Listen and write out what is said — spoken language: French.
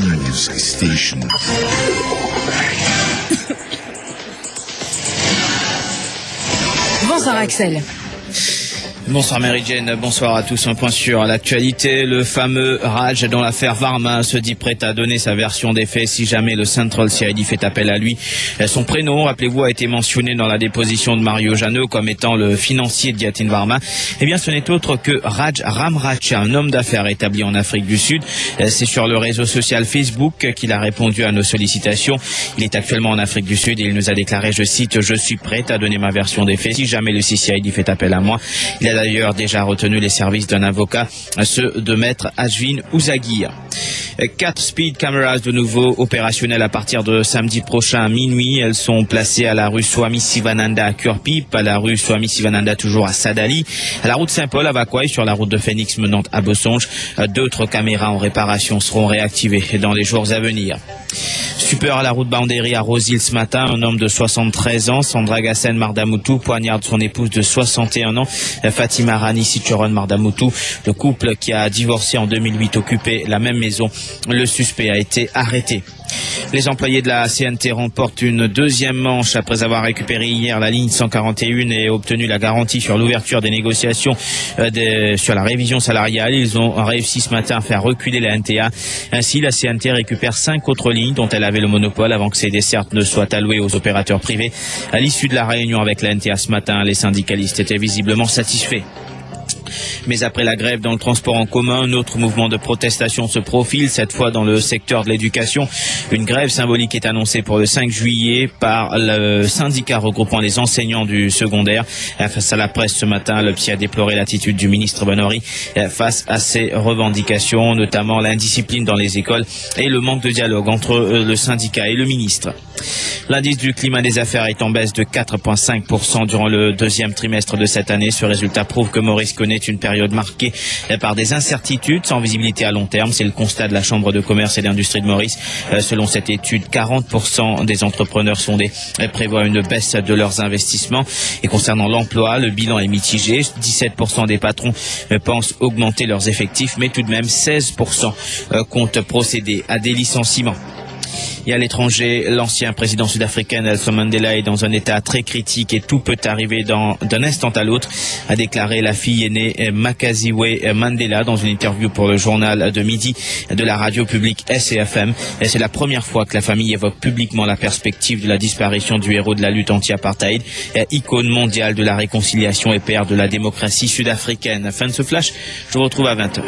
News Station. Bonsoir Axel. Bonsoir Mary-Jane, bonsoir à tous. Un point sur l'actualité. Le fameux Raj dans l'affaire Varma se dit prêt à donner sa version des faits si jamais le Central CID fait appel à lui. Son prénom, rappelez-vous, a été mentionné dans la déposition de Mario Jeannot comme étant le financier de Yatin Varma. Eh bien, ce n'est autre que Raj Ramracha, un homme d'affaires établi en Afrique du Sud. C'est sur le réseau social Facebook qu'il a répondu à nos sollicitations. Il est actuellement en Afrique du Sud et il nous a déclaré, je cite, « Je suis prêt à donner ma version des faits si jamais le CID fait appel à moi ». Il a d'ailleurs déjà retenu les services d'un avocat, ceux de maître Ashvin Ouzagir. 4 speed cameras de nouveau opérationnelles à partir de samedi prochain à minuit. Elles sont placées à la rue Swami Sivananda à Kurpip, à la rue Swami Sivananda toujours à Sadali, à la route Saint-Paul à Vakwai, sur la route de Phoenix menant à Bossonge. D'autres caméras en réparation seront réactivées dans les jours à venir. Super à la route Boundary à Rosehill ce matin, un homme de 73 ans, Sandra Gassen Mardamoutou, poignarde son épouse de 61 ans, Fatima Rani Sichoron Mardamoutou. Le couple qui a divorcé en 2008 occupait la même maison. Le suspect a été arrêté. Les employés de la CNT remportent une deuxième manche après avoir récupéré hier la ligne 141 et obtenu la garantie sur l'ouverture des négociations sur la révision salariale. Ils ont réussi ce matin à faire reculer la NTA. Ainsi, la CNT récupère 5 autres lignes dont elle avait le monopole avant que ces dessertes ne soient allouées aux opérateurs privés. À l'issue de la réunion avec la NTA ce matin, les syndicalistes étaient visiblement satisfaits. Mais après la grève dans le transport en commun, un autre mouvement de protestation se profile, cette fois dans le secteur de l'éducation. Une grève symbolique est annoncée pour le 5 juillet par le syndicat regroupant les enseignants du secondaire. Face à la presse ce matin, le PSI a déploré l'attitude du ministre Bonori face à ces revendications, notamment l'indiscipline dans les écoles et le manque de dialogue entre le syndicat et le ministre. L'indice du climat des affaires est en baisse de 4,5% durant le deuxième trimestre de cette année. Ce résultat prouve que Maurice connaît une période marquée par des incertitudes sans visibilité à long terme. C'est le constat de la Chambre de commerce et d'industrie de Maurice. Selon cette étude, 40% des entrepreneurs sondés prévoient une baisse de leurs investissements. Et concernant l'emploi, le bilan est mitigé. 17% des patrons pensent augmenter leurs effectifs, mais tout de même 16% comptent procéder à des licenciements. Et à l'étranger, l'ancien président sud-africain Nelson Mandela est dans un état très critique et tout peut arriver d'un instant à l'autre, a déclaré la fille aînée Makaziwe Mandela dans une interview pour le journal de midi de la radio publique SAFM. C'est la première fois que la famille évoque publiquement la perspective de la disparition du héros de la lutte anti-apartheid, icône mondiale de la réconciliation et père de la démocratie sud-africaine. Fin de ce flash, je vous retrouve à 20h.